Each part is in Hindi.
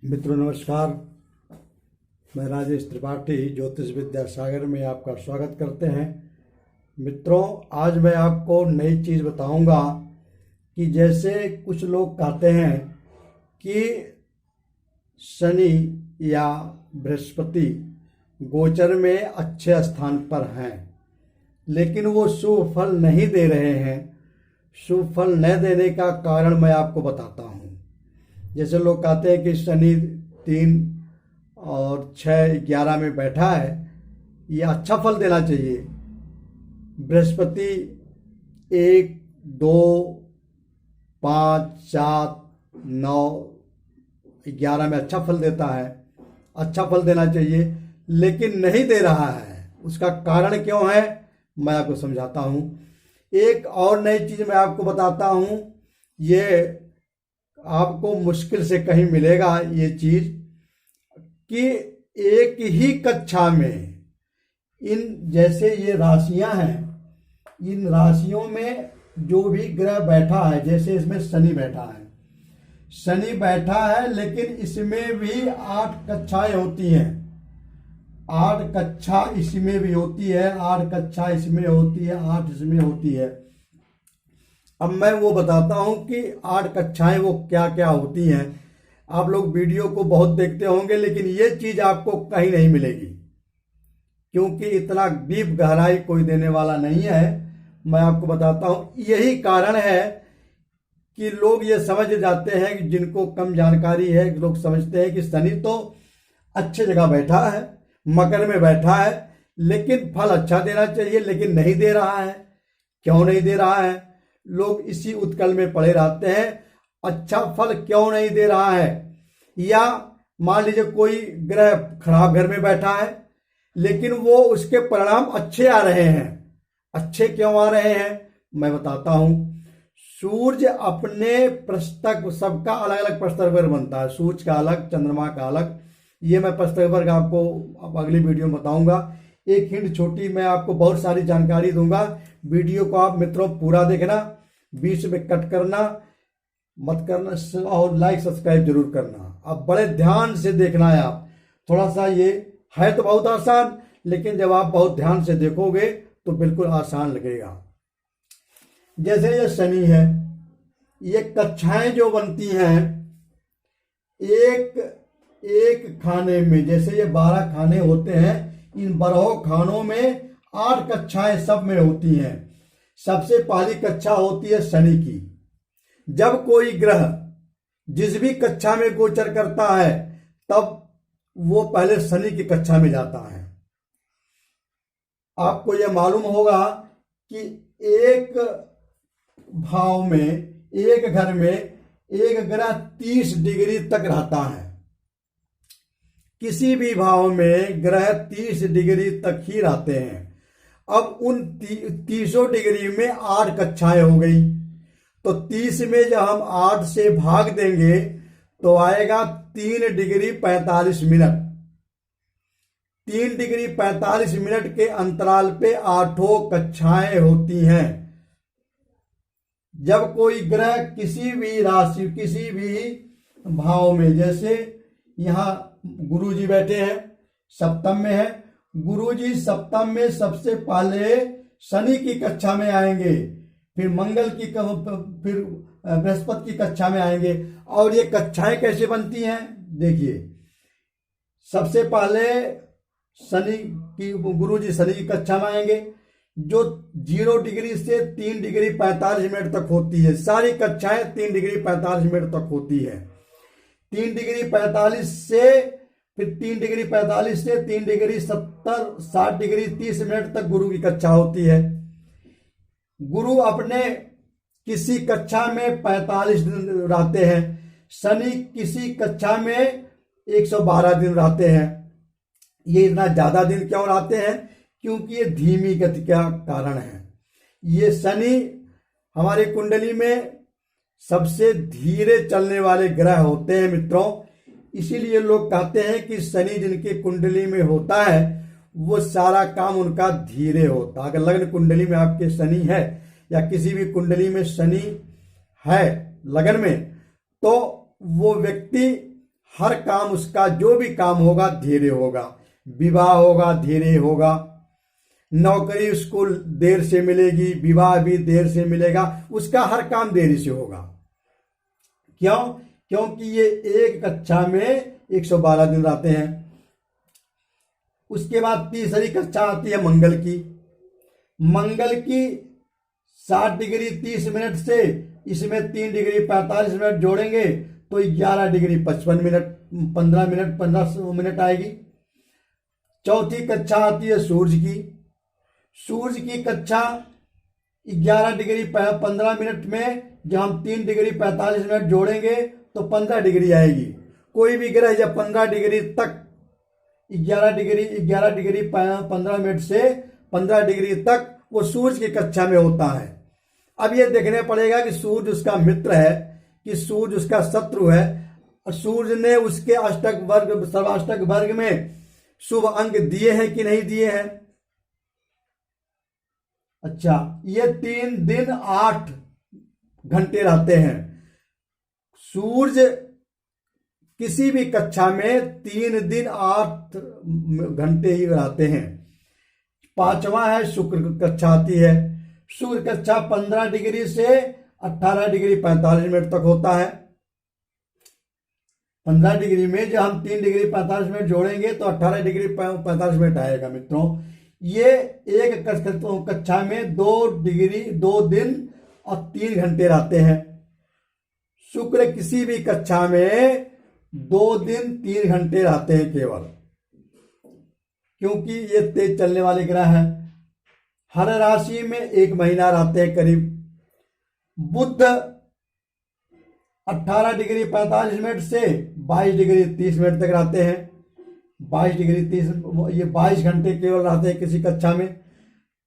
मित्रों नमस्कार। मैं राजेश त्रिपाठी ज्योतिष विद्या सागर में आपका स्वागत करते हैं। मित्रों, आज मैं आपको नई चीज़ बताऊंगा कि जैसे कुछ लोग कहते हैं कि शनि या बृहस्पति गोचर में अच्छे स्थान पर हैं, लेकिन वो शुभ फल नहीं दे रहे हैं। शुभ फल न देने का कारण मैं आपको बताता हूँ। जैसे लोग कहते हैं कि शनि 3 और 6, 11 में बैठा है, ये अच्छा फल देना चाहिए। बृहस्पति 1, 2, 5, 7, 9, 11 में अच्छा फल देता है, अच्छा फल देना चाहिए, लेकिन नहीं दे रहा है। उसका कारण क्यों है मैं आपको समझाता हूँ। एक और नई चीज़ मैं आपको बताता हूँ। ये आपको मुश्किल से कहीं मिलेगा ये चीज़ कि एक ही कक्षा में इन जैसे ये राशियां हैं, इन राशियों में जो भी ग्रह बैठा है, जैसे इसमें शनि बैठा है, शनि बैठा है, लेकिन इसमें भी 8 कक्षाएं होती हैं। 8 कक्षा इसमें भी होती है, 8 कक्षा इसमें होती है, 8 इसमें होती है। अब मैं वो बताता हूं कि 8 कक्षाएं वो क्या क्या होती हैं। आप लोग वीडियो को बहुत देखते होंगे, लेकिन ये चीज आपको कहीं नहीं मिलेगी, क्योंकि इतना डीप गहराई कोई देने वाला नहीं है। मैं आपको बताता हूं, यही कारण है कि लोग ये समझ जाते हैं कि जिनको कम जानकारी है, लोग समझते हैं कि शनि तो अच्छी जगह बैठा है, मकर में बैठा है, लेकिन फल अच्छा देना चाहिए, लेकिन नहीं दे रहा है। क्यों नहीं दे रहा है? लोग इसी उत्कल में पड़े रहते हैं, अच्छा फल क्यों नहीं दे रहा है। या मान लीजिए कोई ग्रह खराब घर में बैठा है, लेकिन वो उसके परिणाम अच्छे आ रहे हैं। अच्छे क्यों आ रहे हैं मैं बताता हूं। सूर्य अपने प्रस्तक, सबका अलग अलग प्रस्तक वर्ग बनता है, सूर्य का अलग, चंद्रमा का अलग। ये मैं प्रस्तक वर्ग आपको अब अगली वीडियो में बताऊंगा। एक हिंट छोटी, मैं आपको बहुत सारी जानकारी दूंगा। वीडियो को आप मित्रों पूरा देखना, बीच में कट करना मत करना, और लाइक सब्सक्राइब जरूर करना। अब बड़े ध्यान से देखना है आप। थोड़ा सा ये है तो बहुत आसान, लेकिन जब आप बहुत ध्यान से देखोगे तो बिल्कुल आसान लगेगा। जैसे ये शनि है, ये कक्षाएं जो बनती हैं एक खाने में, जैसे ये 12 खाने होते हैं, इन 12 खानों में 8 कक्षाएं सब में होती हैं। सबसे पहली कक्षा होती है शनि की। जब कोई ग्रह जिस भी कक्षा में गोचर करता है, तब वो पहले शनि की कक्षा में जाता है। आपको यह मालूम होगा कि एक भाव में, एक घर में एक ग्रह 30 डिग्री तक रहता है। किसी भी भाव में ग्रह 30 डिग्री तक ही रहते हैं। अब उन 30 डिग्री में 8 कक्षाएं हो गई, तो 30 में जब हम 8 से भाग देंगे तो आएगा 3 डिग्री 45 मिनट। 3 डिग्री 45 मिनट के अंतराल पे 8 कक्षाएं होती हैं। जब कोई ग्रह किसी भी राशि, किसी भी भाव में, जैसे यहां गुरु जी बैठे हैं, सप्तम में है, गुरु जी सप्तम में सबसे पहले शनि की कक्षा में आएंगे, फिर मंगल की, फिर बृहस्पति की कक्षा में आएंगे। और ये कक्षाएं कैसे बनती हैं देखिए। सबसे पहले शनि की, गुरु जी शनि की कक्षा में आएंगे, जो 0 डिग्री से 3 डिग्री 45 मिनट तक होती है। सारी कक्षाएं 3 डिग्री 45 मिनट तक होती है। 3 डिग्री 45 से फिर 3 डिग्री 45 से 3 डिग्री 70, 60 डिग्री 30 मिनट तक गुरु की कक्षा होती है। गुरु अपने किसी कक्षा में 45 दिन रहते हैं, शनि किसी कक्षा में 112 दिन रहते हैं। ये इतना ज्यादा दिन क्यों रहते हैं? क्योंकि ये धीमी गति का कारण है। ये शनि हमारे कुंडली में सबसे धीरे चलने वाले ग्रह होते हैं मित्रों। इसीलिए लोग कहते हैं कि शनि जिनकी कुंडली में होता है, वो सारा काम उनका धीरे होता है। अगर लग्न कुंडली में आपके शनि है, या किसी भी कुंडली में शनि है लगन में, तो वो व्यक्ति हर काम उसका जो भी काम होगा धीरे होगा, विवाह होगा धीरे होगा, नौकरी उसको देर से मिलेगी, विवाह भी देर से मिलेगा, उसका हर काम देरी से होगा। क्यों? क्योंकि ये एक कक्षा में 112 दिन रहते हैं। उसके बाद तीसरी कक्षा आती है मंगल की। मंगल की 60 डिग्री 30 मिनट से इसमें 3 डिग्री 45 मिनट जोड़ेंगे तो 11 डिग्री 55 मिनट 15 मिनट आएगी। चौथी कक्षा आती है सूर्य की। सूर्य की कक्षा 11 डिग्री 15 मिनट में जब हम 3 डिग्री 45 मिनट जोड़ेंगे तो 15 डिग्री आएगी। कोई भी ग्रह जब 15 डिग्री तक 11 डिग्री 15 मिनट से 15 डिग्री तक वो सूर्य की कक्षा में होता है। अब ये देखने पड़ेगा कि सूर्य उसका मित्र है कि सूर्य उसका शत्रु है, और सूर्य ने उसके अष्टक वर्ग सर्वाष्टक वर्ग में शुभ अंक दिए हैं कि नहीं दिए हैं। अच्छा, ये 3 दिन 8 घंटे रहते हैं। सूर्य किसी भी कक्षा में 3 दिन 8 घंटे ही रहते हैं। पांचवा है शुक्र कक्षा आती है। शुक्र कक्षा 15 डिग्री से 18 डिग्री 45 मिनट तक होता है। 15 डिग्री में जब हम 3 डिग्री 45 मिनट जोड़ेंगे तो 18 डिग्री 45 मिनट आएगा। मित्रों, ये एक कक्षा में 2 दिन और 3 घंटे रहते हैं। शुक्र किसी भी कक्षा में 2 दिन 3 घंटे रहते हैं केवल, क्योंकि ये तेज चलने वाले ग्रह हैं। हर राशि में 1 महीना रहते हैं करीब। बुध 18 डिग्री 45 मिनट से 22 डिग्री 30 मिनट तक रहते हैं। 22 डिग्री 30, ये 22 घंटे केवल रहते हैं किसी कक्षा में।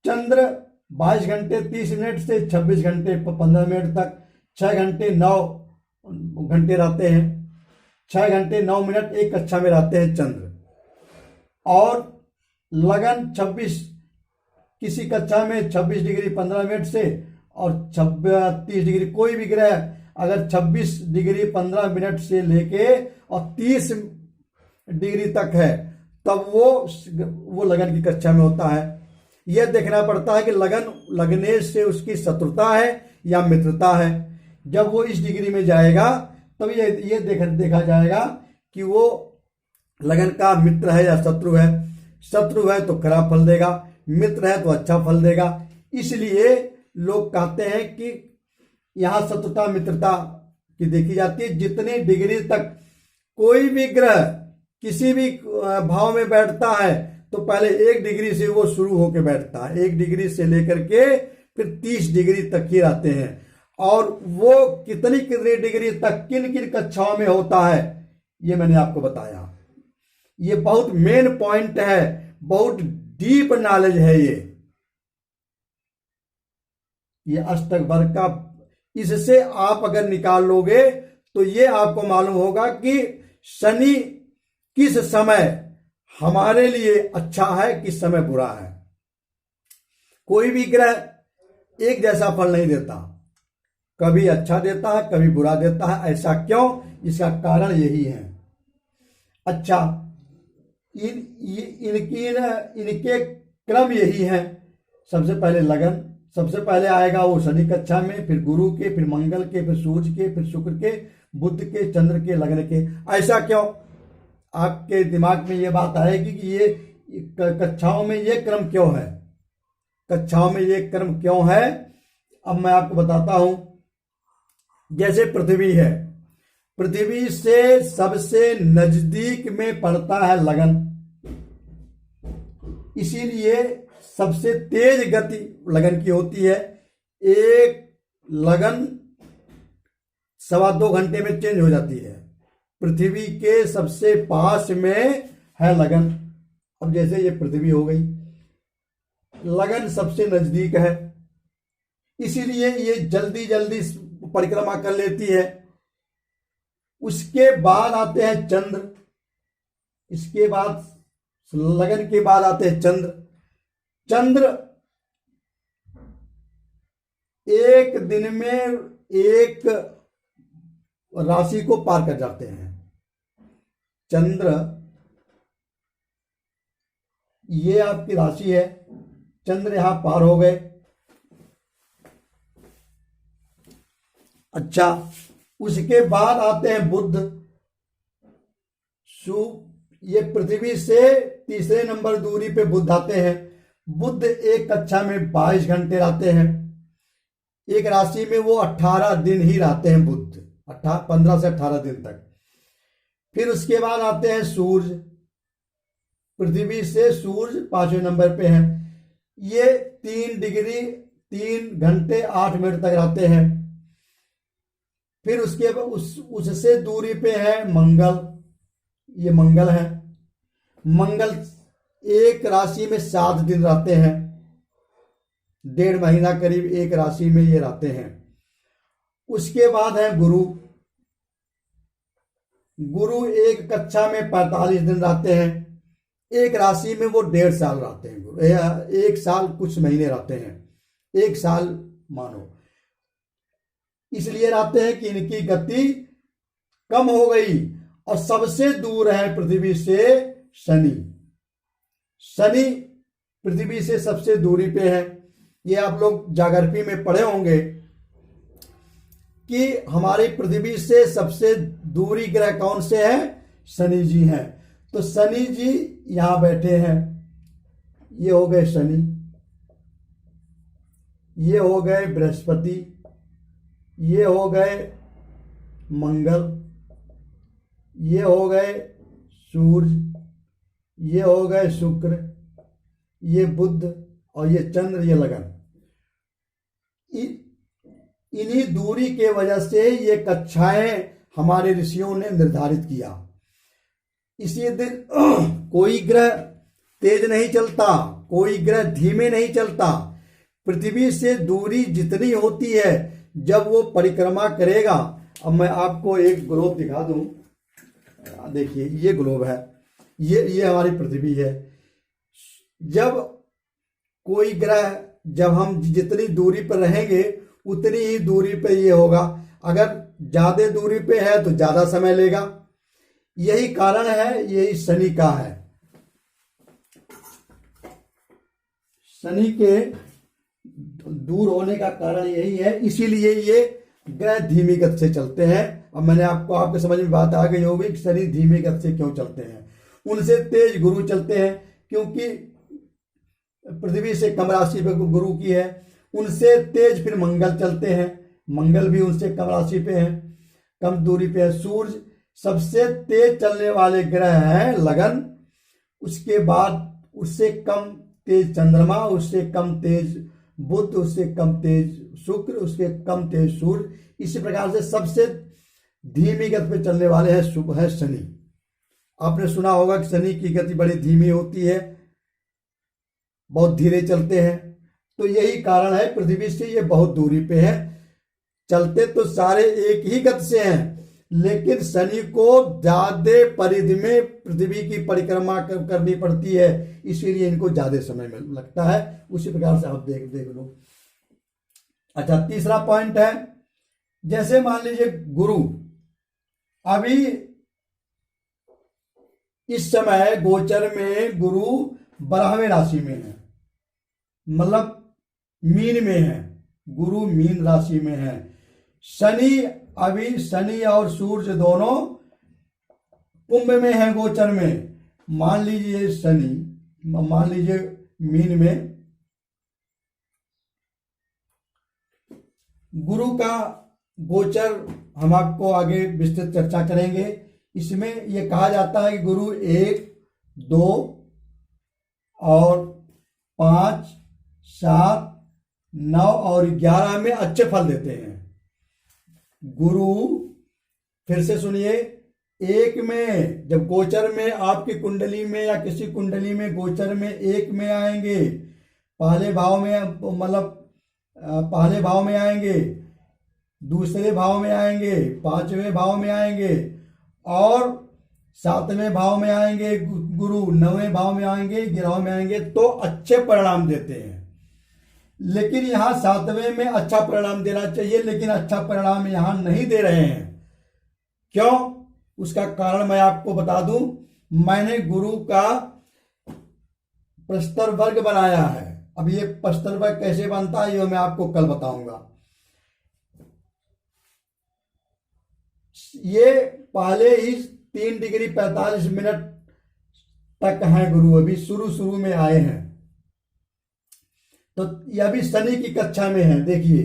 चंद्र 22 घंटे 30 मिनट से 26 घंटे 15 मिनट तक 6 घंटे 9 घंटे रहते हैं। 6 घंटे 9 मिनट एक कक्षा में रहते हैं चंद्र। और लगन 26 किसी कक्षा में 26 डिग्री 15 मिनट से और 30 डिग्री, कोई भी ग्रह अगर 26 डिग्री 15 मिनट से लेके और 30 डिग्री तक है तब वो लगन की कक्षा में होता है। यह देखना पड़ता है कि लगन लगने से उसकी शत्रुता है या मित्रता है। जब वो इस डिग्री में जाएगा तब ये देखा जाएगा कि वो लगन का मित्र है या शत्रु है। शत्रु है तो खराब फल देगा, मित्र है तो अच्छा फल देगा। इसलिए लोग कहते हैं कि यहां शत्रुता मित्रता की देखी जाती है। जितने डिग्री तक कोई भी ग्रह किसी भी भाव में बैठता है तो पहले 1 डिग्री से वो शुरू होकर बैठता है। 1 डिग्री से लेकर के फिर 30 डिग्री तक ही रहते हैं। और वो कितनी डिग्री तक किन किन कक्षाओं में होता है ये मैंने आपको बताया। ये बहुत मेन पॉइंट है, बहुत डीप नॉलेज है ये अष्टक वर्ग का। इससे आप अगर निकाल लोगे तो ये आपको मालूम होगा कि शनि किस समय हमारे लिए अच्छा है, किस समय बुरा है। कोई भी ग्रह एक जैसा फल नहीं देता, कभी अच्छा देता है कभी बुरा देता है। ऐसा क्यों? इसका कारण यही है। अच्छा, इनके क्रम यही है। सबसे पहले लगन, सबसे पहले आएगा वो शनि कक्षा में, फिर गुरु के, फिर मंगल के, फिर सूर्य के, फिर शुक्र के, बुध के, चंद्र के, लगन के। ऐसा क्यों? आपके दिमाग में ये बात आएगी कि ये कक्षाओं में ये क्रम क्यों है, कक्षाओं में ये क्रम क्यों है। अब मैं आपको बताता हूं। जैसे पृथ्वी है, पृथ्वी से सबसे नजदीक में पड़ता है लगन, इसीलिए सबसे तेज गति लगन की होती है। एक लगन 2.25 घंटे में चेंज हो जाती है। पृथ्वी के सबसे पास में है लगन। अब जैसे ये पृथ्वी हो गई, लगन सबसे नजदीक है, इसीलिए ये जल्दी जल्दी परिक्रमा कर लेती है। उसके बाद आते हैं चंद्र, इसके बाद लगन के बाद आते हैं चंद्र। चंद्र एक दिन में एक राशि को पार कर जाते हैं। चंद्र, ये आपकी राशि है, चंद्र यहां पार हो गए। अच्छा, उसके बाद आते हैं बुध। ये पृथ्वी से तीसरे नंबर दूरी पे बुध आते हैं। बुध एक कक्षा में 22 घंटे रहते हैं। एक राशि में वो 18 दिन ही रहते हैं बुध, 15 से 18 दिन तक। फिर उसके बाद आते हैं सूर्य। पृथ्वी से सूर्य 5वें नंबर पे हैं। ये 3 डिग्री 3 घंटे 8 मिनट तक रहते हैं। फिर उसके उससे दूरी पे है मंगल। ये मंगल है। मंगल एक राशि में 7 दिन रहते हैं, 1.5 महीना करीब एक राशि में ये रहते हैं। उसके बाद है गुरु। गुरु एक कक्षा में 45 दिन रहते हैं। एक राशि में वो 1.5 साल रहते हैं। गुरु 1 साल कुछ महीने रहते हैं, 1 साल मानो। इसलिए रहते हैं कि इनकी गति कम हो गई। और सबसे दूर है पृथ्वी से शनि। शनि पृथ्वी से सबसे दूरी पे है। ये आप लोग ज्योग्राफी में पढ़े होंगे कि हमारी पृथ्वी से सबसे दूरी ग्रह कौन से हैं? शनि जी हैं। तो शनि जी यहां बैठे हैं। ये हो गए शनि, ये हो गए बृहस्पति, ये हो गए मंगल, ये हो गए सूर्य, ये हो गए शुक्र, ये बुध और ये चंद्र, ये लगन। इन्हीं दूरी के वजह से ये कक्षाएं हमारे ऋषियों ने निर्धारित किया। इसी दिन कोई ग्रह तेज नहीं चलता, कोई ग्रह धीमे नहीं चलता। पृथ्वी से दूरी जितनी होती है, जब वो परिक्रमा करेगा। अब मैं आपको एक ग्लोब दिखा दूं। देखिए, ये ग्लोब है, ये हमारी पृथ्वी है। जब कोई ग्रह, जब हम जितनी दूरी पर रहेंगे उतनी ही दूरी पे ये होगा। अगर ज्यादा दूरी पे है तो ज्यादा समय लेगा। यही कारण है, यही शनि का है। शनि के दूर होने का कारण यही है। इसीलिए ये ग्रह धीमी गति से चलते हैं। अब मैंने आपके समझ में बात आ गई होगी कि शनि धीमी गति से क्यों चलते हैं। उनसे तेज गुरु चलते हैं, क्योंकि पृथ्वी से कम राशि पे गुरु की है। उनसे तेज फिर मंगल चलते हैं। मंगल भी उनसे कम राशि पे है, कम दूरी पे है। सूर्य सबसे तेज चलने वाले ग्रह हैं, लगन। उसके बाद उससे कम तेज चंद्रमा, उससे कम तेज बुध, उससे कम तेज शुक्र, उसके कम तेज सूर्य। इसी प्रकार से सबसे धीमी गति पे चलने वाले है शनि। आपने सुना होगा कि शनि की गति बड़ी धीमी होती है, बहुत धीरे चलते हैं। तो यही कारण है, पृथ्वी से ये बहुत दूरी पे है। चलते तो सारे एक ही गति से हैं, लेकिन शनि को ज्यादा परिधि में पृथ्वी की परिक्रमा करनी पड़ती है, इसीलिए इनको ज्यादा समय में लगता है। उसी प्रकार से आप देख लो। अच्छा, तीसरा पॉइंट है, जैसे मान लीजिए गुरु अभी इस समय गोचर में गुरु 12वें राशि में है, मतलब मीन में है। गुरु मीन राशि में है। शनि और सूर्य दोनों कुंभ में है गोचर में। मान लीजिए शनि, मान लीजिए मीन में। गुरु का गोचर हम आपको आगे विस्तृत चर्चा करेंगे। इसमें यह कहा जाता है कि गुरु 1, 2 और 5, 7, 9 और 11 में अच्छे फल देते हैं। गुरु, फिर से सुनिए, 1 में जब गोचर में आपकी कुंडली में या किसी कुंडली में गोचर में 1 में आएंगे, पहले भाव में, मतलब पहले भाव में आएंगे, दूसरे भाव में आएंगे, 5वें भाव में आएंगे और 7वें भाव में आएंगे गुरु, 9वें भाव में आएंगे, 11वें में आएंगे, तो अच्छे परिणाम देते हैं। लेकिन यहां 7वें में अच्छा परिणाम देना चाहिए, लेकिन अच्छा परिणाम यहां नहीं दे रहे हैं। क्यों? उसका कारण मैं आपको बता दूं, मैंने गुरु का प्रस्तर वर्ग बनाया है। अब ये प्रस्तर वर्ग कैसे बनता है ये मैं आपको कल बताऊंगा। ये पहले ही 3 डिग्री 45 मिनट तक हैं गुरु, अभी शुरू शुरू में आए हैं। तो ये अभी शनि की कक्षा में है। देखिए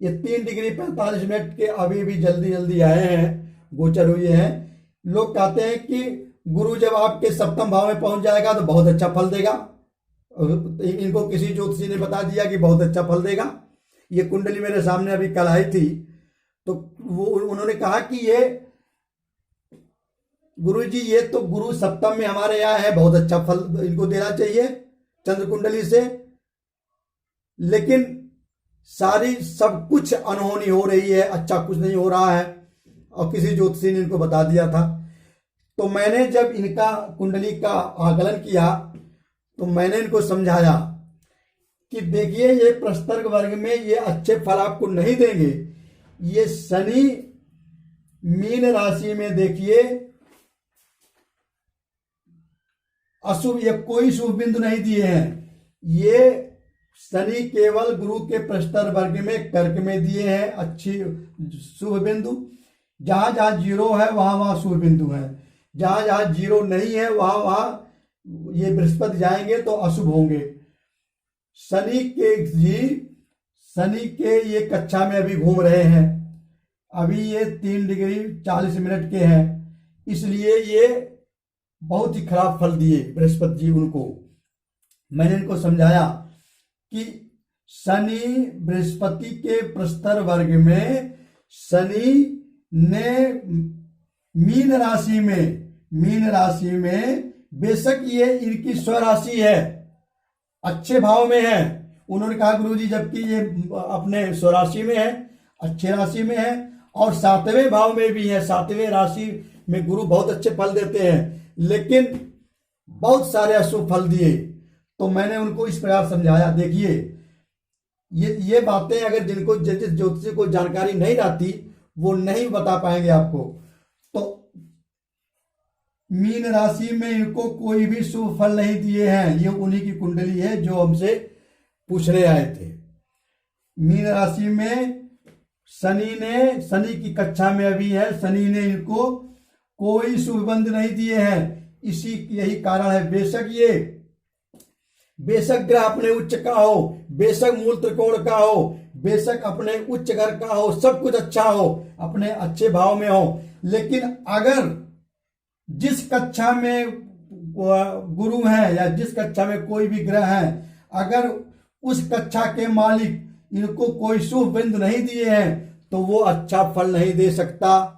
ये 3 डिग्री 45 मिनट के अभी भी जल्दी जल्दी आए हैं, गोचर हुए हैं। लोग कहते हैं कि गुरु जब आपके सप्तम भाव में पहुंच जाएगा तो बहुत अच्छा फल देगा। इनको किसी ज्योतिषी ने बता दिया कि बहुत अच्छा फल देगा। ये कुंडली मेरे सामने अभी कल आई थी, तो वो उन्होंने कहा कि ये गुरु जी ये तो गुरु सप्तम में हमारे यहाँ है, बहुत अच्छा फल इनको देना चाहिए चंद्र कुंडली से, लेकिन सारी सब कुछ अनहोनी हो रही है, अच्छा कुछ नहीं हो रहा है। और किसी ज्योतिषी ने इनको बता दिया था। तो मैंने जब इनका कुंडली का आकलन किया तो मैंने इनको समझाया कि देखिए ये प्रस्तर वर्ग में ये अच्छे फल आपको नहीं देंगे। ये शनि मीन राशि में देखिए अशुभ, ये कोई शुभ बिंदु नहीं दिए हैं। ये शनि केवल गुरु के प्रस्तर वर्ग में कर्क में दिए हैं अच्छी शुभ बिंदु। जहां जहां जीरो है वहां वहां शुभ बिंदु है, जहां जहां जीरो नहीं है वहां वहां ये बृहस्पति जाएंगे तो अशुभ होंगे। शनि के ये कक्षा में अभी घूम रहे हैं। अभी ये 3 डिग्री 40 मिनट के हैं, इसलिए ये बहुत ही खराब फल दिए बृहस्पति जी उनको। मैंने इनको समझाया कि शनि बृहस्पति के प्रस्तर वर्ग में शनि ने मीन राशि में बेशक ये इनकी स्वराशि है, अच्छे भाव में है। उन्होंने कहा गुरुजी जबकि ये अपने स्वराशि में है, अच्छे राशि में है और 7वें भाव में भी है। 7वें राशि में गुरु बहुत अच्छे फल देते हैं, लेकिन बहुत सारे अशुभ फल दिए। तो मैंने उनको इस प्रकार समझाया, देखिए ये बातें अगर जिनको जिस ज्योतिषी को जानकारी नहीं रहती वो नहीं बता पाएंगे आपको। तो मीन राशि में इनको कोई भी शुभ फल नहीं दिए हैं। ये उन्हीं की कुंडली है जो हमसे पूछने आए थे। मीन राशि में शनि की कक्षा में अभी है, शनि ने इनको कोई शुभ बंध नहीं दिए हैं। यही कारण है। बेशक ग्रह अपने उच्च का हो, बेशक मूल त्रिकोण का हो, बेशक अपने उच्च घर का हो, सब कुछ अच्छा हो, अपने अच्छे भाव में हो, लेकिन अगर जिस कक्षा में गुरु है या जिस कक्षा में कोई भी ग्रह है, अगर उस कक्षा के मालिक इनको कोई शुभ बिंदु नहीं दिए हैं तो वो अच्छा फल नहीं दे सकता।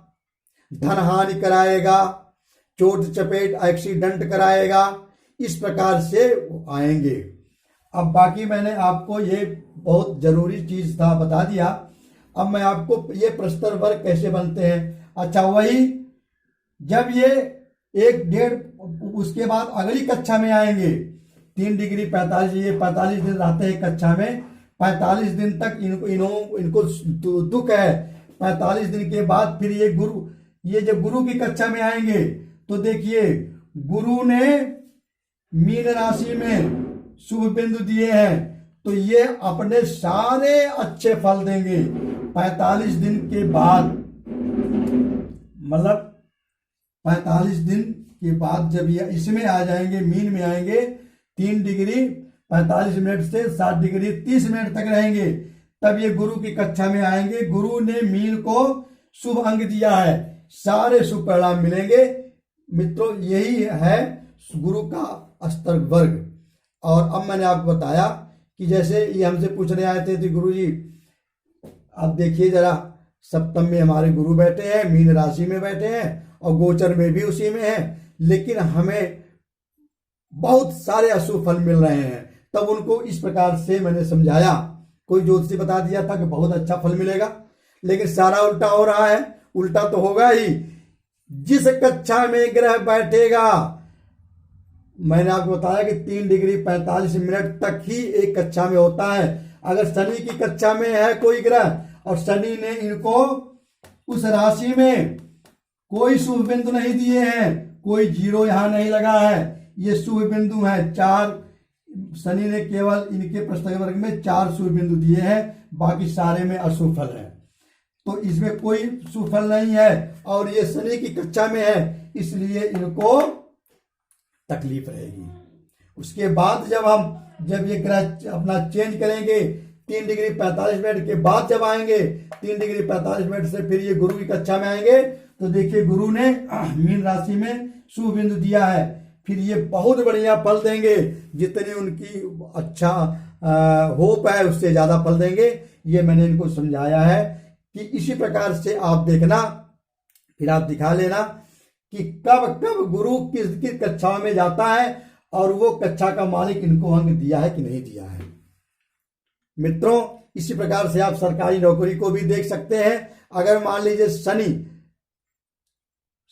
धन हानि कराएगा, चोट चपेट एक्सीडेंट कराएगा, इस प्रकार से आएंगे। अब बाकी मैंने आपको ये बहुत जरूरी चीज था बता दिया। अब मैं आपको ये प्रस्तर वर्ग कैसे बनते हैं। अच्छा, वही जब ये 1-1.5 उसके बाद अगली कक्षा में आएंगे 3 डिग्री 45, ये 45 दिन रहते हैं कक्षा में। 45 दिन तक इनको दुख है। 45 दिन के बाद फिर ये जब गुरु की कक्षा में आएंगे तो देखिए गुरु ने मीन राशि में शुभ बिंदु दिए हैं, तो ये अपने सारे अच्छे फल देंगे 45 दिन के बाद। मतलब 45 दिन के बाद जब ये इसमें आ जाएंगे, मीन में आएंगे, 3 डिग्री 45 मिनट से 7 डिग्री 30 मिनट तक रहेंगे, तब ये गुरु की कक्षा में आएंगे। गुरु ने मीन को शुभ अंक दिया है, सारे शुभ परिणाम मिलेंगे। मित्रों, यही है गुरु का स्तर वर्ग। और अब मैंने आपको बताया कि जैसे ये हमसे पूछने आए थे गुरु जी अब देखिए जरा, सप्तम में हमारे गुरु बैठे हैं, मीन राशि में बैठे हैं और गोचर में भी उसी में है, लेकिन हमें बहुत सारे अशुभ फल मिल रहे हैं। तब उनको इस प्रकार से मैंने समझाया। कोई ज्योतिषी बता दिया था कि बहुत अच्छा फल मिलेगा, लेकिन सारा उल्टा हो रहा है। उल्टा तो होगा ही। जिस कक्षा में ग्रह बैठेगा, मैंने आपको बताया कि 3 डिग्री 45 मिनट तक ही एक कक्षा में होता है। अगर शनि की कक्षा में है कोई ग्रह और शनि ने इनको उस राशि में कोई शुभ बिंदु नहीं दिए हैं, कोई जीरो यहां नहीं लगा है, ये शुभ बिंदु है 4। शनि ने केवल इनके प्रस्थक वर्ग में 4 शुभ बिंदु दिए हैं, बाकी सारे में अशुभ फल है। तो इसमें कोई शुभ फल नहीं है और ये शनि की कक्षा में है, इसलिए इनको तकलीफ रहेगी। उसके बाद जब ये ग्रह अपना चेंज करेंगे 3 डिग्री 45 मिनट के बाद जब आएंगे 3 डिग्री 45 मिनट से फिर ये गुरु की कक्षा में आएंगे, तो देखिए गुरु ने मीन राशि में शुभ बिंदु दिया है, फिर ये बहुत बढ़िया फल देंगे, जितनी उनकी अच्छा होप है उससे ज्यादा फल देंगे। ये मैंने इनको समझाया है कि इसी प्रकार से आप देखना, फिर आप दिखा लेना कि कब कब गुरु किस कक्षा में जाता है और वो कक्षा का मालिक इनको अंक दिया है कि नहीं दिया है। मित्रों, इसी प्रकार से आप सरकारी नौकरी को भी देख सकते हैं। अगर मान लीजिए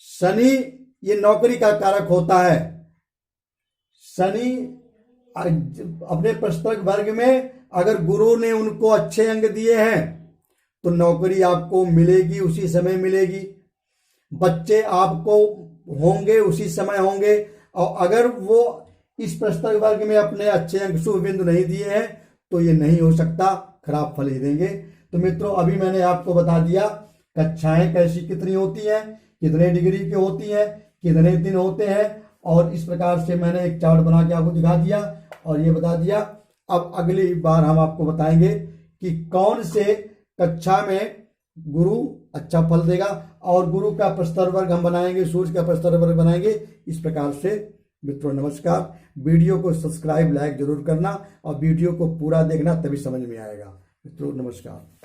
शनि ये नौकरी का कारक होता है, शनि अपने प्रस्थक वर्ग में अगर गुरु ने उनको अच्छे अंक दिए हैं तो नौकरी आपको मिलेगी, उसी समय मिलेगी, बच्चे आपको होंगे उसी समय होंगे। और अगर वो इस प्रस्थक वर्ग में अपने अच्छे अंक शुभ बिंदु नहीं दिए हैं तो ये नहीं हो सकता, खराब फल ही देंगे। तो मित्रों, अभी मैंने आपको बता दिया कक्षाएं कैसी कितनी होती हैं, कितने डिग्री की होती हैं, कितने दिन होते हैं, और इस प्रकार से मैंने एक चार्ट बना के आपको दिखा दिया और ये बता दिया। अब अगली बार हम आपको बताएंगे कि कौन से कक्षा में गुरु अच्छा फल देगा, और गुरु का प्रस्तर वर्ग हम बनाएंगे, सूर्य का प्रस्तर वर्ग बनाएंगे। इस प्रकार से मित्रों नमस्कार। वीडियो को सब्सक्राइब लाइक जरूर करना और वीडियो को पूरा देखना, तभी समझ में आएगा। मित्रों नमस्कार।